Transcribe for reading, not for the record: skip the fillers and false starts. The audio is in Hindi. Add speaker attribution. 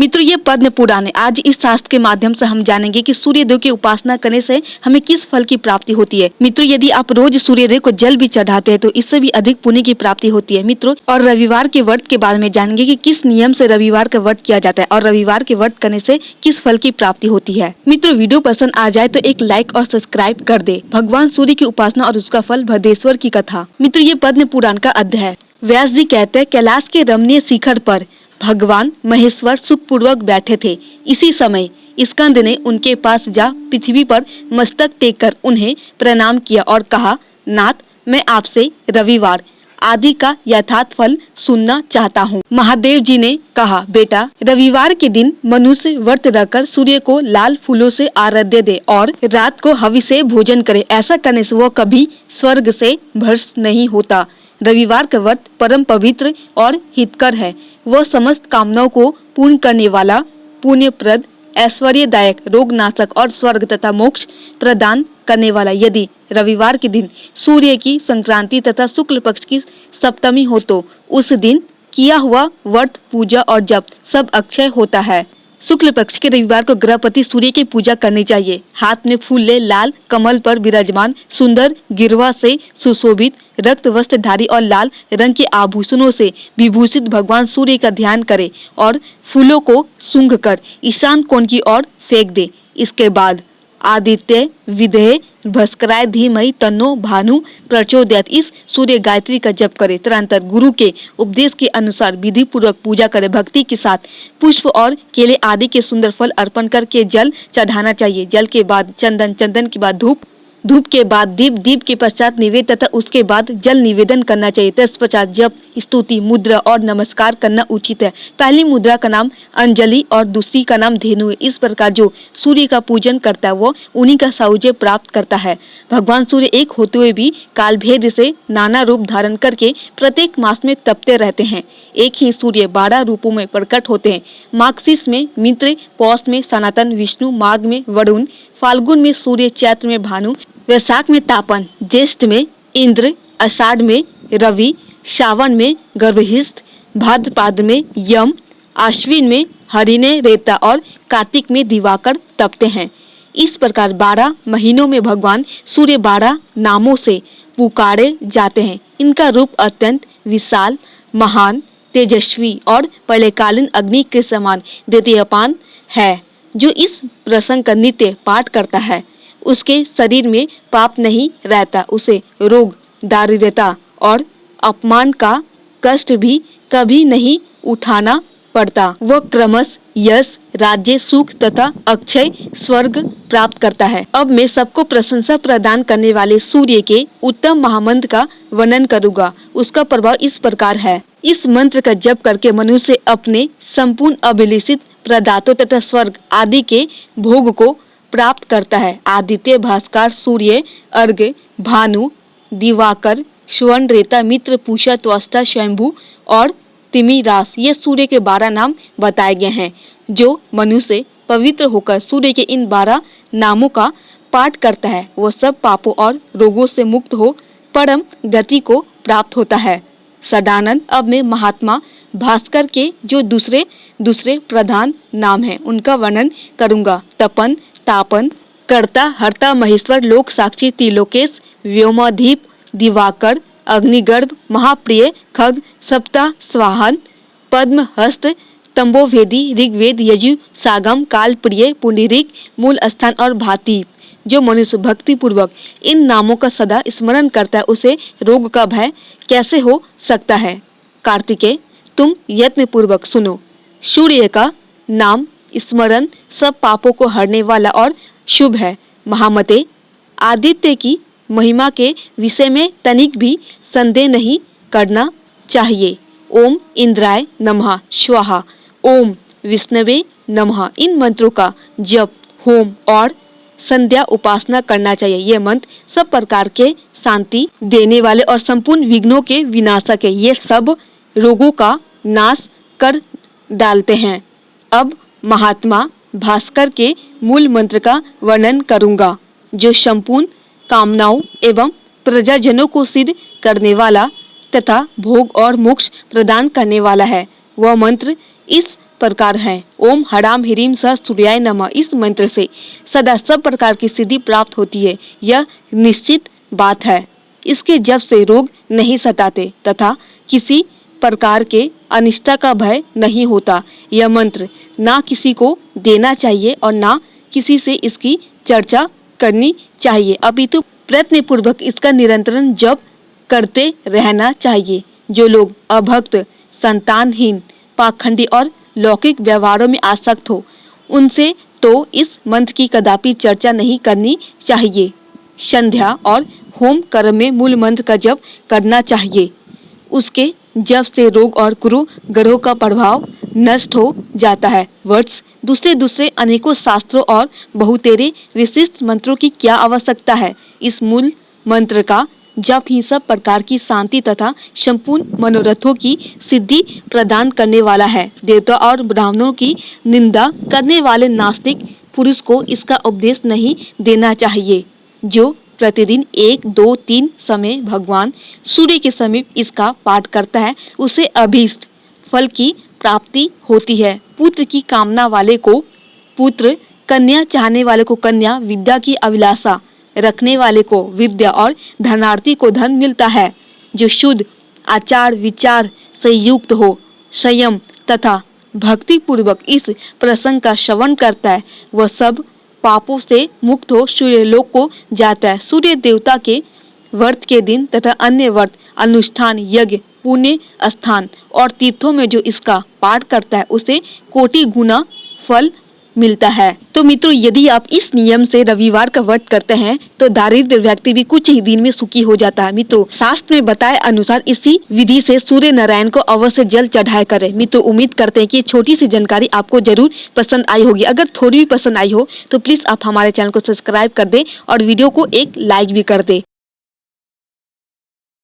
Speaker 1: मित्रों, ये पद्म पुराण है। आज इस शास्त्र के माध्यम से हम जानेंगे कि सूर्य देव की उपासना करने से हमें किस फल की प्राप्ति होती है। मित्रों, यदि आप रोज सूर्य देव को जल भी चढ़ाते हैं तो इससे भी अधिक पुण्य की प्राप्ति होती है। मित्रों, और रविवार के व्रत के बारे में जानेंगे कि किस नियम से रविवार का व्रत किया जाता है और रविवार के व्रत करने से किस फल की प्राप्ति होती है। मित्रों, वीडियो पसंद आ जाए तो एक लाइक और सब्सक्राइब कर दे। भगवान सूर्य की उपासना और उसका फल भदेश्वर की कथा। मित्रों, ये पद्म पुराण का अध्याय है। व्यास जी कहते हैं, कैलाश के रमणीय शिखर पर भगवान महेश्वर सुखपूर्वक बैठे थे। इसी समय स्कंद ने उनके पास जा पृथ्वी पर मस्तक टेक कर उन्हें प्रणाम किया और कहा, नाथ, मैं आपसे रविवार आदि का यथार्थ फल सुनना चाहता हूँ। महादेव जी ने कहा, बेटा, रविवार के दिन मनुष्य व्रत रखकर सूर्य को लाल फूलों से आराध्य दे और रात को हवि से भोजन करे। ऐसा करने से वह कभी स्वर्ग से भ्रष्ट नहीं होता। रविवार का व्रत परम पवित्र और हितकर है। वह समस्त कामनाओं को पूर्ण करने वाला, पुण्यप्रद, ऐश्वर्यदायक, रोगनाशक और स्वर्ग तथा मोक्ष प्रदान करने वाला। यदि रविवार के दिन सूर्य की संक्रांति तथा शुक्ल पक्ष की सप्तमी हो तो उस दिन किया हुआ व्रत, पूजा और जप सब अक्षय होता है। शुक्ल पक्ष के रविवार को ग्रहपति सूर्य की पूजा करनी चाहिए। हाथ में फूल ले लाल कमल पर विराजमान, सुंदर गिरवा से सुशोभित, रक्त वस्त्रधारी और लाल रंग के आभूषणों से विभूषित भगवान सूर्य का ध्यान करे और फूलों को सूंघ कर ईशान कोण की ओर फेंक दे। इसके बाद आदित्य विदेह भस्कराय धीमहि तन्नो भानु प्रचोदयात् इस सूर्य गायत्री का जप करे। तदनंतर गुरु के उपदेश के अनुसार विधि पूर्वक पूजा करे। भक्ति के साथ पुष्प और केले आदि के सुंदर फल अर्पण करके जल चढ़ाना चाहिए। जल के बाद चंदन, चंदन के बाद धूप, धूप के बाद दीप, दीप के पश्चात निवेद तथा उसके बाद जल निवेदन करना चाहिए। तत्पश्चात जप, स्तुति, मुद्रा और नमस्कार करना उचित है। पहली मुद्रा का नाम अंजलि और दूसरी का नाम धेनु है। इस प्रकार जो सूर्य का पूजन करता है वो उन्हीं का सायुज्य प्राप्त करता है। भगवान सूर्य एक होते हुए भी काल भेद से नाना रूप धारण करके प्रत्येक मास में तपते रहते हैं। एक ही सूर्य 12 रूपों में प्रकट होते हैं। माघशीष में मित्र, पौष में सनातन, विष्णु, माघ में वरुण, फाल्गुन में सूर्य, चैत्र में भानु, वैशाख में तापन, ज्येष्ठ में इंद्र, आषाढ़ में रवि, श्रावण में गर्भहिष्ठ, भाद्रपद में यम, आश्विन में हरिणे रेता और कार्तिक में दिवाकर तपते हैं। इस प्रकार 12 महीनों में भगवान सूर्य 12 नामों से पुकारे जाते हैं। इनका रूप अत्यंत विशाल, महान, तेजस्वी और प्रलयकालीन अग्नि के समान देदीप्यमान है। जो इस प्रसंग का नित्य पाठ करता है उसके शरीर में पाप नहीं रहता। उसे रोग, दारिद्रता और अपमान का कष्ट भी कभी नहीं उठाना पड़ता। वह क्रमश यश, राज्य, सुख तथा अक्षय स्वर्ग प्राप्त करता है। अब मैं सबको प्रशंसा प्रदान करने वाले सूर्य के उत्तम महामंत्र का वर्णन करूंगा। उसका प्रभाव इस प्रकार है। इस मंत्र का जप करके मनुष्य अपने संपूर्ण अभिलषित प्रदातों तथा स्वर्ग आदि के भोग को प्राप्त करता है। आदित्य, भास्कर, सूर्य, अर्घ्य, भानु, दिवाकर, स्वर्ण, रेता, मित्र, पूषा, त्वष्टा, स्वयंभू और तिमिरास, ये सूर्य के 12 नाम बताए गए हैं। जो मनुष्य पवित्र होकर सूर्य के इन 12 नामों का पाठ करता है वो सब पापों और रोगों से मुक्त हो परम गति को प्राप्त होता है। सदानंद, अब मैं महात्मा भास्कर के जो दूसरे प्रधान नाम हैं उनका वर्णन करूंगा। तपन, तापन, कर्ता, हर्ता, महेश्वर, लोक साक्षी, त्रिलोकेश, व्योमाधीप, दिवाकर, अग्निगर्भ, महाप्रिय, खग, सप्ता, स्वाहन, पद्म हस्त, तंबोभेदी, ऋग्वेद, यजु, सागम, काल प्रिय, पुंडरीक, मूल स्थान और भाती। जो मनुष्य भक्ति पूर्वक इन नामों का सदा स्मरण करता है उसे रोग का भय कैसे हो सकता है। कार्तिकेय, तुम यत्न पूर्वक सुनो। सूर्य का नाम स्मरण सब पापों को हरने वाला और शुभ है। महामते, आदित्य की महिमा के विषय में तनिक भी संदेह नहीं करना चाहिए। ओम इंद्राय नमः स्वाहा, ओम विष्णवे नमः, इन मंत्रों का जप, होम और संध्या उपासना करना चाहिए। ये मंत्र सब प्रकार के शांति देने वाले और संपूर्ण विघ्नों के विनाशक है। ये सब रोगों का नाश कर डालते हैं। अब महात्मा भास्कर के मूल मंत्र का वर्णन करूंगा जो संपूर्ण कामनाओं एवं प्रजाजनों को सिद्ध करने वाला तथा भोग और मोक्ष प्रदान करने वाला है। वह मंत्र इस प्रकार हैं। ओम हराम ह्रीम सह सूर्याय नमः इस मंत्र से सदा सब प्रकार की सिद्धि प्राप्त होती है, यह निश्चित बात है। इसके जप से रोग नहीं सताते तथा किसी प्रकार के अनिष्ट का भय नहीं होता। यह मंत्र ना किसी को देना चाहिए और ना किसी से इसकी चर्चा करनी चाहिए, अपितु प्रयत्न पूर्वक इसका निरंतरण जप करते रहना चाहिए। जो लोग अभक्त, संतानहीन, पाखंडी और लौकिक व्यवहारों में आसक्त हो, उनसे तो इस मंत्र की कदापि चर्चा नहीं करनी चाहिए। संध्या और होम कर्म में मूल मंत्र का जप करना चाहिए। उसके जप से रोग और कुरु ग्रहों का प्रभाव नष्ट हो जाता है। वर्ड्स दूसरे अनेकों शास्त्रों और बहुतेरे विशिष्ट मंत्रों की क्या आवश्यकता है। इस मूल मंत्र का जप ही सब प्रकार की शांति तथा संपूर्ण मनोरथों की सिद्धि प्रदान करने वाला है। देवता और ब्राह्मणों की निंदा करने वाले नास्तिक पुरुष को इसका उपदेश नहीं देना चाहिए। जो प्रतिदिन 1, 2, 3 समय भगवान सूर्य के समीप इसका पाठ करता है, उसे अभीष्ट फल की प्राप्ति होती है। पुत्र की कामना वाले को पुत्र, कन्या चाहने वाले को कन्या, विद्या की अभिलाषा रखने वाले को विद्या और धनार्थी को धन मिलता है। जो शुद्ध आचार विचार से युक्त हो, संयम तथा भक्ति पूर्वक इस प्रसंग का श्रवण करता है, वह सब पापों से मुक्त हो सूर्य लोक को जाता है। सूर्य देवता के व्रत के दिन तथा अन्य व्रत, अनुष्ठान, यज्ञ, पुण्य स्थान और तीर्थों में जो इसका पाठ करता है, उसे कोटि गुना फल मिलता है। तो मित्रों, यदि आप इस नियम से रविवार का व्रत करते हैं तो दारिद्र व्यक्ति भी कुछ ही दिन में सुखी हो जाता है। मित्रों, शास्त्र में बताए अनुसार इसी विधि से सूर्य नारायण को अवश्य जल चढ़ाया करें। मित्रों, उम्मीद करते हैं कि ये छोटी सी जानकारी आपको जरूर पसंद आई होगी। अगर थोड़ी भी पसंद आई हो तो प्लीज आप हमारे चैनल को सब्सक्राइब कर दे और वीडियो को एक लाइक भी कर दे।